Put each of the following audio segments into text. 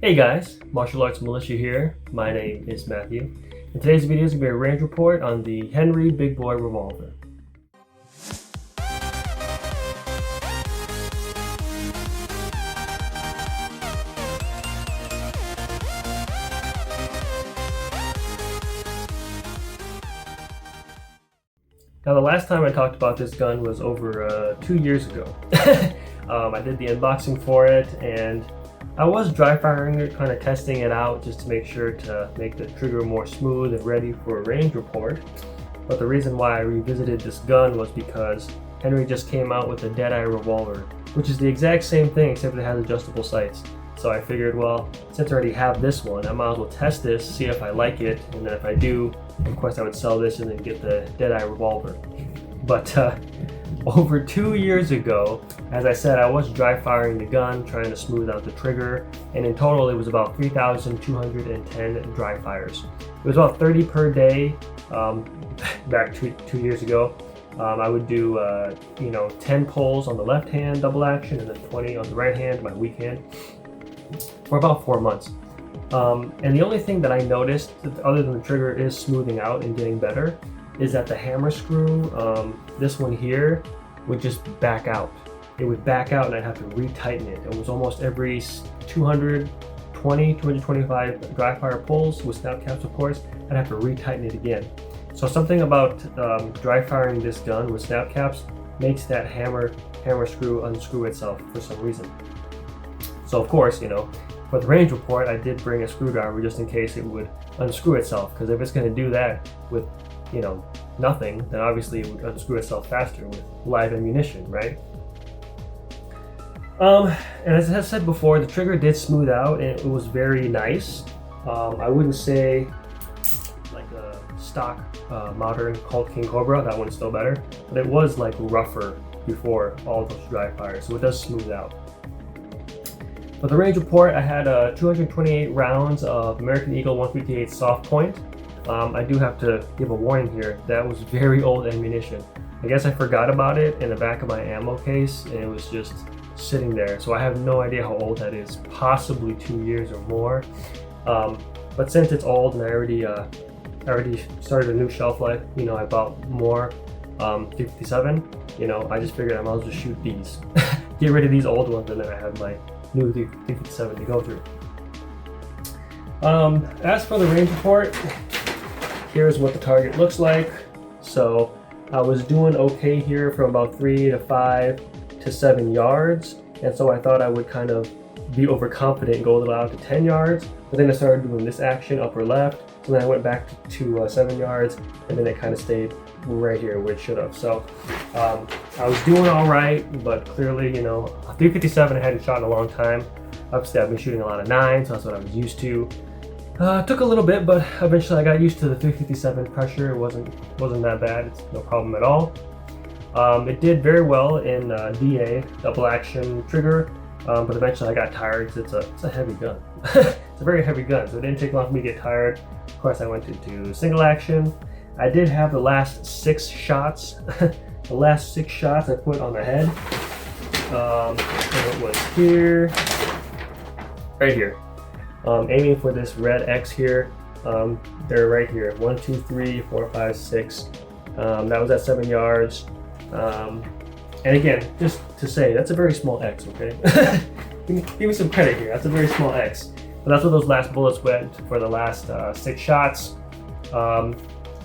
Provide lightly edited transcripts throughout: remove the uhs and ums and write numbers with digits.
Hey guys, Martial Arts Militia here. My name is Matthew. And today's video is going to be a range report on the Henry Big Boy Revolver. Now the last time I talked about this gun was over 2 years ago. I did the unboxing for it and I was dry firing it, kind of testing it out just to make sure to make the trigger more smooth and ready for a range report. But the reason why I revisited this gun was because Henry just came out with a Deadeye Revolver, which is the exact same thing except it has adjustable sights. So I figured, well, since I already have this one, I might as well test this, see if I like it, and then if I do, of course I would sell this and then get the Deadeye Revolver. But over 2 years ago, as I said, I was dry firing the gun, trying to smooth out the trigger, and in total it was about 3,210 dry fires. It was about 30 per day back two years ago. I would do 10 pulls on the left hand, double action, and then 20 on the right hand, my weak hand, for about 4 months. And the only thing that I noticed, other than the trigger is smoothing out and getting better, is that the hammer screw, this one here, would just back out. It would back out and I'd have to retighten it. It was almost every 225 dry fire pulls with snap caps, of course, I'd have to retighten it again. So something about dry firing this gun with snap caps makes that hammer screw unscrew itself for some reason. So of course, for the range report, I did bring a screwdriver just in case it would unscrew itself, because if it's going to do that with nothing, then obviously it would unscrew itself faster with live ammunition, right? And as I said before, the trigger did smooth out and it was very nice. I wouldn't say like a stock modern Colt King Cobra, that one's still better, but it was like rougher before all those dry fires, so it does smooth out. For the range report, I had 228 rounds of American Eagle 158 soft point. I do have to give a warning here, that was very old ammunition. I guess I forgot about it in the back of my ammo case and it was just sitting there. So I have no idea how old that is, possibly 2 years or more. But since it's old and I already started a new shelf life, I bought more 357, I just figured I might as well shoot these. Get rid of these old ones and then I have my new 357 to go through. As for the range report, here's what the target looks like. So I was doing okay here from about 3 to 5 to 7 yards, and so I thought I would kind of be overconfident and go a little out to 10 yards, but then I started doing this action, upper left, so then I went back to 7 yards, and then it kind of stayed right here where it should have. So I was doing all right, but clearly, a 357 I hadn't shot in a long time. Obviously I've been shooting a lot of 9, so that's what I was used to. Took a little bit, but eventually I got used to the 357 pressure. It wasn't that bad. It's no problem at all. It did very well in DA, double action trigger, but eventually I got tired because it's a heavy gun. It's a very heavy gun, so it didn't take long for me to get tired. Of course, I went into single action. I did have the last 6 shots. The last 6 shots I put on the head. And it was here, right here. Aiming for this red X here. They're right here. 1, 2, 3, 4, 5, 6. That was at 7 yards. And again, just to say, that's a very small X, okay? give me some credit here. That's a very small X. But that's where those last bullets went for the last 6 shots.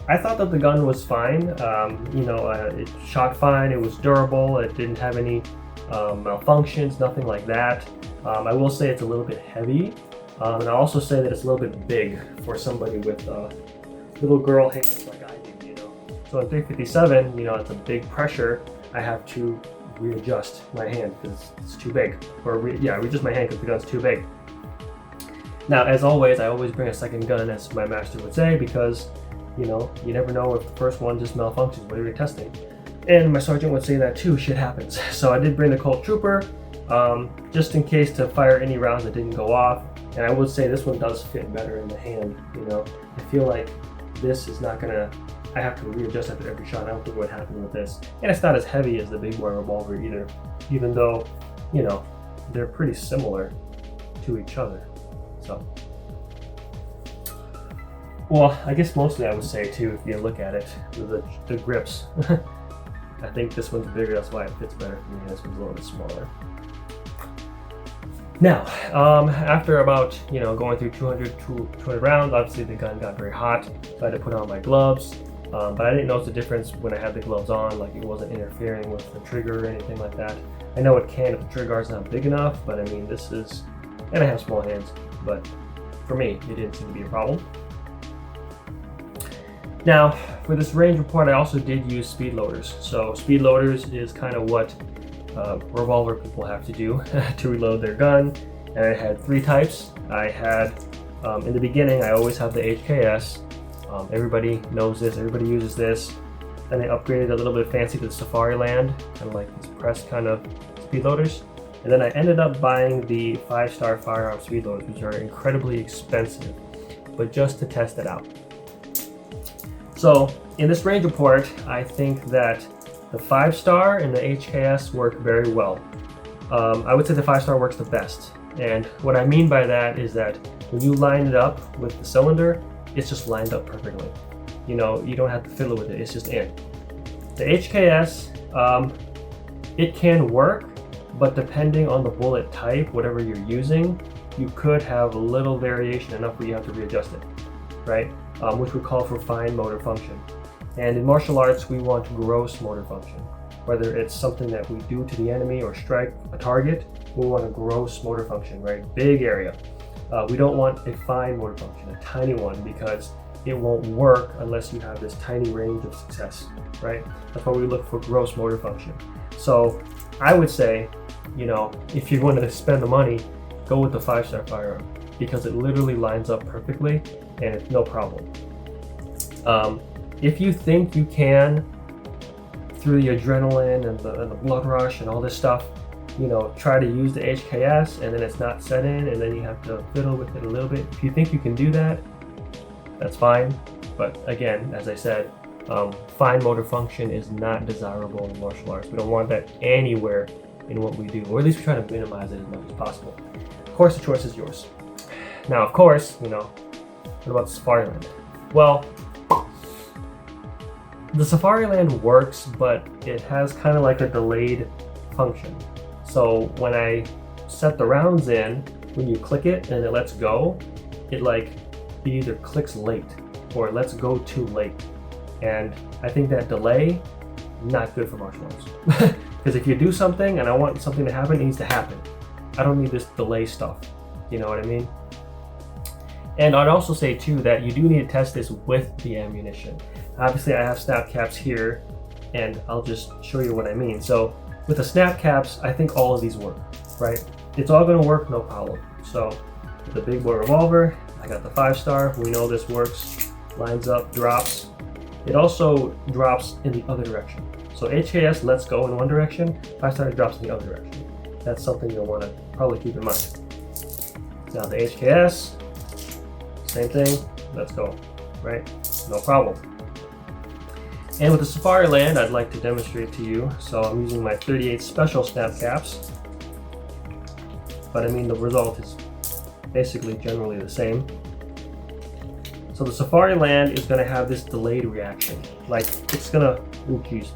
I thought that the gun was fine. It shot fine. It was durable. It didn't have any malfunctions, nothing like that. I will say it's a little bit heavy. And I'll also say that it's a little bit big for somebody with little girl hands like I do, So in 357, it's a big pressure. I have to readjust my hand because it's too big. Or readjust my hand because the gun's too big. Now, as always, I always bring a second gun, as my master would say, because, you never know if the first one just malfunctions while you're testing. And my sergeant would say that too, shit happens. So I did bring the Colt Trooper, just in case to fire any rounds that didn't go off. And I would say this one does fit better in the hand, I feel like this is not gonna, I have to readjust after every shot. I don't think what happened with this. And it's not as heavy as the Big Boy Revolver either, even though, they're pretty similar to each other. So, well, I guess mostly I would say too, if you look at it, the grips. I think this one's bigger, that's why it fits better for me. This one's a little bit smaller. Now, after about, going through 200 rounds, obviously the gun got very hot, so I had to put on my gloves. But I didn't notice the difference when I had the gloves on, like it wasn't interfering with the trigger or anything like that. I know it can if the trigger guard's not big enough, but I mean, this is, and I have small hands, but for me, it didn't seem to be a problem. Now, for this range report, I also did use speed loaders. So speed loaders is kind of what revolver people have to do to reload their gun. And I had 3 types. I had, in the beginning, I always have the HKS. Everybody knows this, everybody uses this. Then I upgraded a little bit fancy to the Safariland, kind of like these pressed kind of speed loaders. And then I ended up buying the 5-star firearm speed loaders, which are incredibly expensive, but just to test it out. So in this range report, I think that the 5-star and the HKS work very well. I would say the 5-star works the best. And what I mean by that is that when you line it up with the cylinder, it's just lined up perfectly. You don't have to fiddle with it, it's just in. The HKS, it can work, but depending on the bullet type, whatever you're using, you could have a little variation enough where you have to readjust it, right? Which would call for fine motor function. And in martial arts, we want gross motor function. Whether it's something that we do to the enemy or strike a target, we want a gross motor function, right? Big area. We don't want a fine motor function, a tiny one, because it won't work unless you have this tiny range of success, right? That's why we look for gross motor function. So I would say, if you're going to spend the money, go with the 5-star firearm, because it literally lines up perfectly and it's no problem. If you think you can, through the adrenaline and the blood rush and all this stuff, try to use the HKS and then it's not set in and then you have to fiddle with it a little bit. If you think you can do that, that's fine. But again, as I said, fine motor function is not desirable in martial arts. We don't want that anywhere in what we do, or at least we try to minimize it as much as possible. Of course, the choice is yours. Now, of course, what about the Safariland? Well, the Safariland works, but it has kind of like a delayed function. So when I set the rounds in, when you click it and it lets go, it either clicks late or it lets go too late. And I think that delay, not good for martial arts. Because if you do something and I want something to happen, it needs to happen. I don't need this delay stuff. You know what I mean? And I'd also say too that you do need to test this with the ammunition. Obviously I have snap caps here and I'll just show you what I mean. So with the snap caps, I think all of these work, right? It's all gonna work, no problem. So with the big boy revolver, I got the 5-star, we know this works, lines up, drops. It also drops in the other direction. So HKS lets go in one direction, 5-star drops in the other direction. That's something you'll wanna probably keep in mind. Now the HKS, same thing, let's go, right? No problem. And with the Safariland, I'd like to demonstrate to you. So I'm using my 38 special snap caps, but I mean the result is basically generally the same. So the Safariland is gonna have this delayed reaction. Like it's gonna, ooh geez.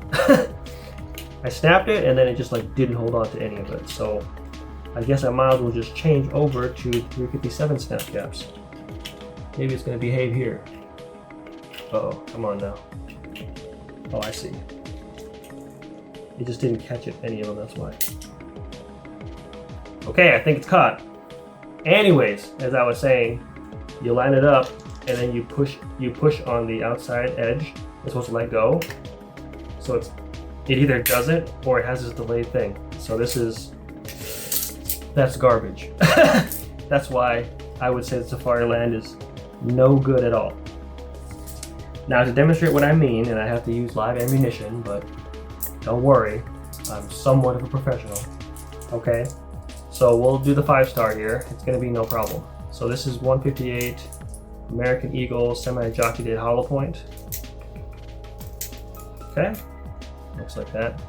I snapped it and then it just didn't hold on to any of it. So I guess I might as well just change over to 357 snap caps. Maybe it's gonna behave here. Uh-oh, come on now. Oh, I see. It just didn't catch it, any of them, that's why. Okay, I think it's caught. Anyways, as I was saying, you line it up and then you push on the outside edge. It's supposed to let go. So it either doesn't or it has this delayed thing. So that's garbage. That's why I would say the Safariland is no good at all. Now to demonstrate what I mean, and I have to use live ammunition, but don't worry, I'm somewhat of a professional, okay? So we'll do the 5-star here, it's gonna be no problem. So this is 158 American Eagle semi-jocketed hollow point. Okay, looks like that.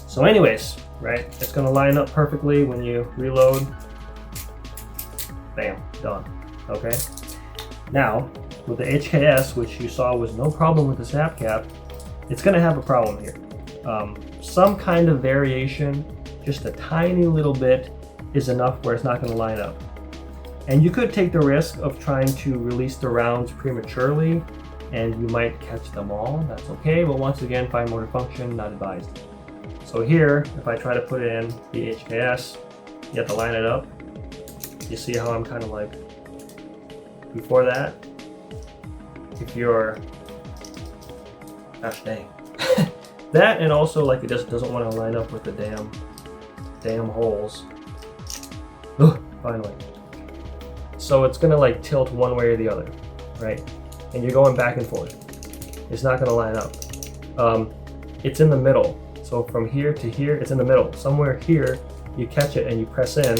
So anyways, right, it's gonna line up perfectly when you reload. Bam, done. Okay. Now, with the HKS, which you saw was no problem with the snap cap, it's going to have a problem here. Some kind of variation, just a tiny little bit, is enough where it's not going to line up. And you could take the risk of trying to release the rounds prematurely, and you might catch them all. That's okay, but once again, fine motor function, not advised. So here, if I try to put in the HKS, you have to line it up. You see how I'm kind of like, before that, if you're, gosh dang. That, and also like it just doesn't want to line up with the damn holes. Ugh, finally. So it's gonna like tilt one way or the other, right? And you're going back and forth. It's not gonna line up. It's in the middle. So from here to here, it's in the middle. Somewhere here, you catch it and you press in,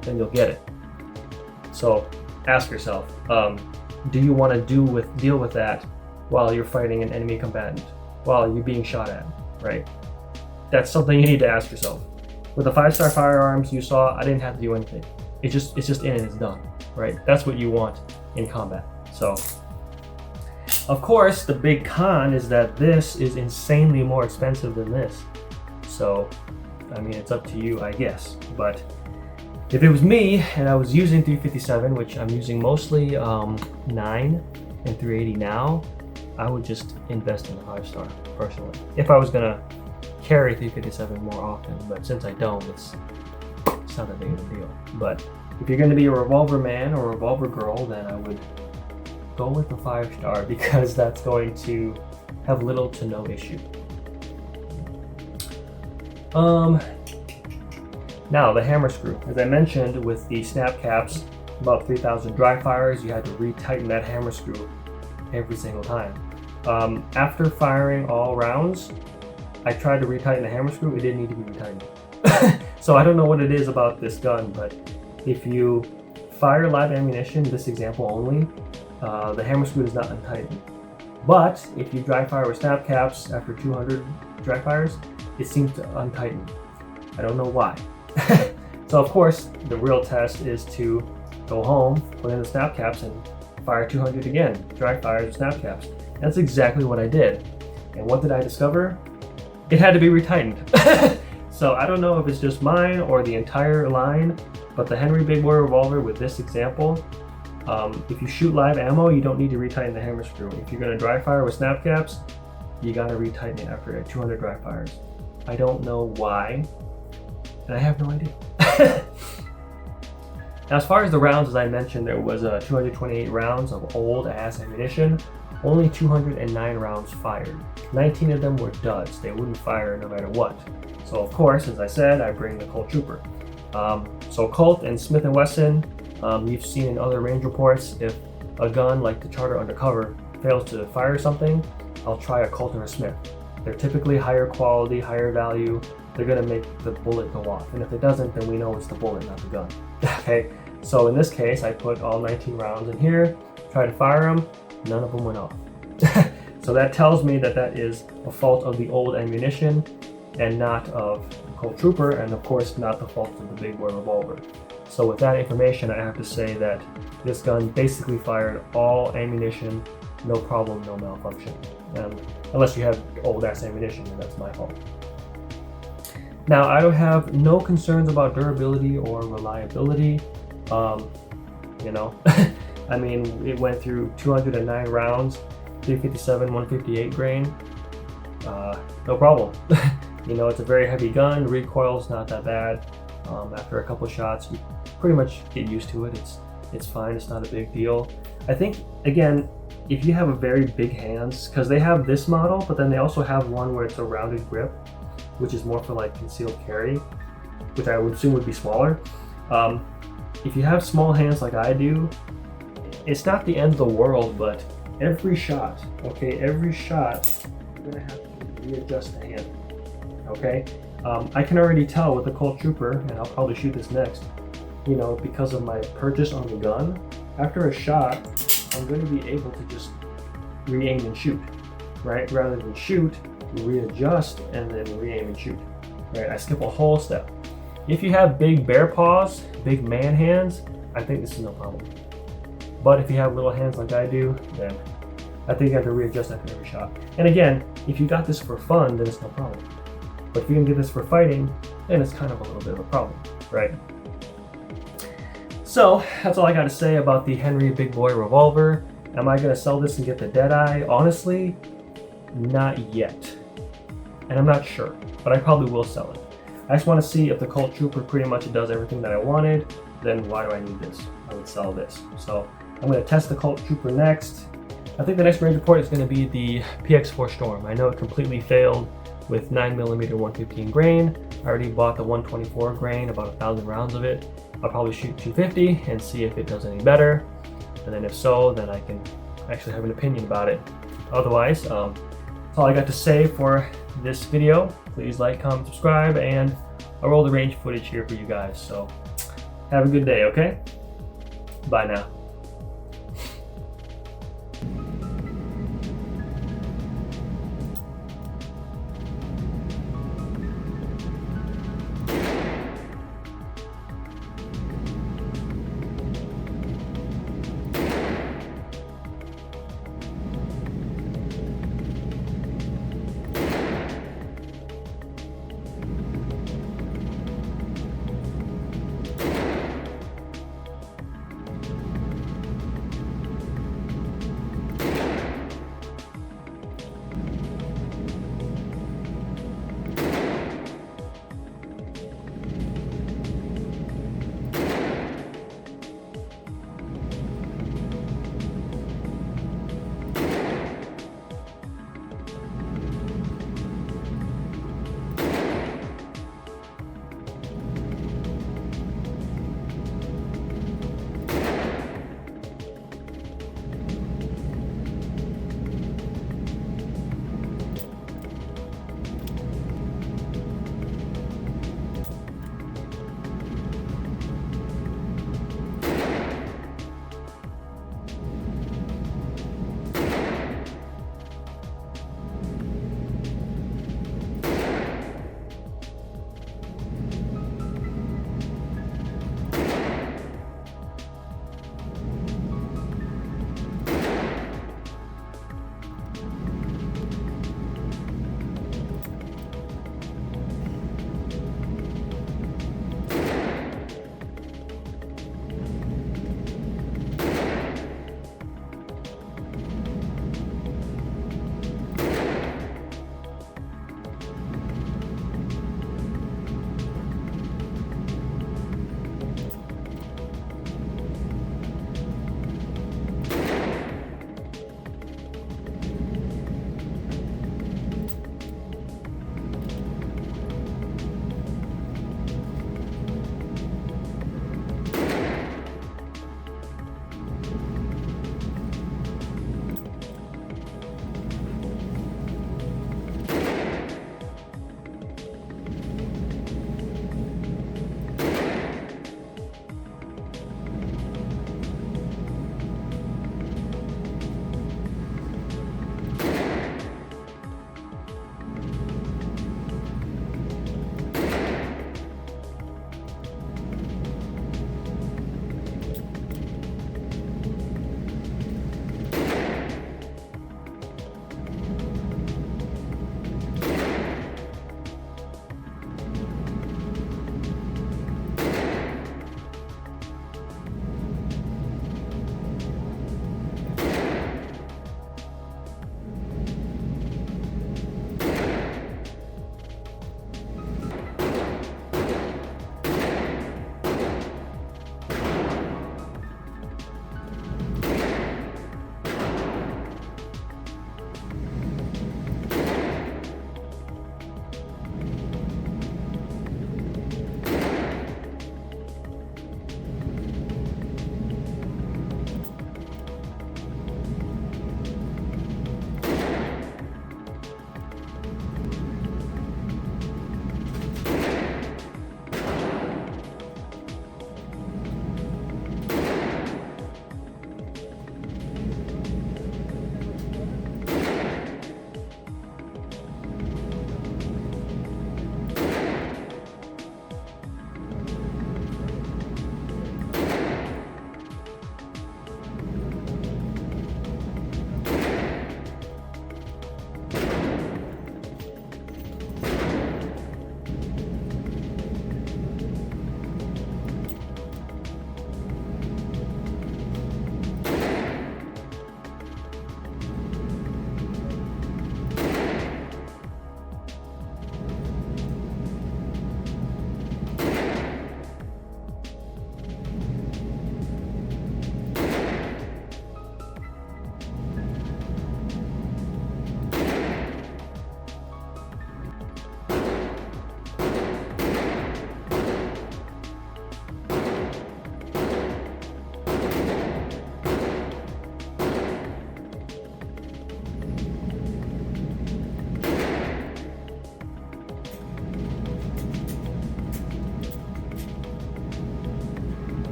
then you'll get it. So ask yourself, do you want to deal with that while you're fighting an enemy combatant, while you're being shot at, right? That's something you need to ask yourself. With the 5-star firearms you saw, I didn't have to do anything. It's just in and it's done, right? That's what you want in combat. So, of course, the big con is that this is insanely more expensive than this. So, I mean, it's up to you, I guess. But if it was me and I was using 357, which I'm using mostly 9 and 380 now, I would just invest in the 5-star personally. If I was gonna carry 357 more often, but since I don't, it's not that big of a deal. But if you're going to be a revolver man or a revolver girl, then I would go with the 5-star because that's going to have little to no issue. Now the hammer screw. As I mentioned, with the snap caps, about 3,000 dry fires, you had to retighten that hammer screw every single time. After firing all rounds, I tried to retighten the hammer screw. It didn't need to be retightened. So I don't know what it is about this gun, but if you fire live ammunition, this example only, the hammer screw does not untighten. But if you dry fire with snap caps after 200 dry fires, it seems to untighten. I don't know why. So of course, the real test is to go home, put in the snap caps, and fire 200 again, dry fires with snap caps. That's exactly what I did. And what did I discover? It had to be retightened. So I don't know if it's just mine or the entire line, but the Henry Big Boy revolver with this example, if you shoot live ammo, you don't need to retighten the hammer screw. If you're going to dry fire with snap caps, you got to retighten it after 200 dry fires. I don't know why, and I have no idea. Now, as far as the rounds, as I mentioned, there was 228 rounds of old ass ammunition. Only 209 rounds fired. 19 of them were duds. They wouldn't fire no matter what. So of course, as I said, I bring the Colt Trooper. So Colt and Smith & Wesson, you've seen in other range reports, if a gun like the Charter Undercover fails to fire something, I'll try a Colt or a Smith. They're typically higher quality, higher value. They're gonna make the bullet go off. And if it doesn't, then we know it's the bullet, not the gun. Okay, so in this case, I put all 19 rounds in here, tried to fire them, none of them went off. So that tells me that that is a fault of the old ammunition and not of the Colt Trooper, and of course not the fault of the Big Boy revolver. So with that information, I have to say that this gun basically fired all ammunition, no problem, no malfunction. Unless you have old ass ammunition, and that's my fault. Now, I have no concerns about durability or reliability. You know, I mean, it went through 209 rounds, 357, 158 grain. No problem. You know, it's a very heavy gun. Recoil's not that bad. After a couple shots, you pretty much get used to it. It's fine. It's not a big deal. I think, again, if you have a very big hands, because they have this model, but then they also have one where it's a rounded grip, which is more for like concealed carry, which I would assume would be smaller. If you have small hands like I do, it's not the end of the world, but every shot, okay, every shot, you're gonna have to readjust the hand, okay? I can already tell with the Colt Trooper, and I'll probably shoot this next, you know, because of my purchase on the gun, after a shot, I'm going to be able to just re-aim and shoot, right? Rather than shoot, readjust, and then re-aim and shoot, right? I skip a whole step. If you have big bear paws, big man hands, I think this is no problem. But if you have little hands like I do, then I think you have to readjust after every shot. And again, if you got this for fun, then it's no problem. But if you can get this for fighting, then it's kind of a little bit of a problem, right? So that's all I got to say about the Henry Big Boy Revolver. Am I going to sell this and get the Deadeye? Honestly, not yet. And I'm not sure, but I probably will sell it. I just want to see if the Colt Trooper pretty much does everything that I wanted, then why do I need this? I would sell this. So I'm going to test the Colt Trooper next. I think the next range report is going to be the PX4 Storm. I know it completely failed with 9mm 115 grain. I already bought the 124 grain, about 1,000 rounds of it. I'll probably shoot 250 and see if it does any better. And then if so, then I can actually have an opinion about it. Otherwise, that's all I got to say for this video. Please like, comment, subscribe, and I'll roll the range footage here for you guys. So have a good day, okay? Bye now.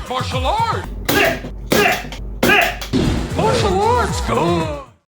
Martial arts! Martial arts! Go!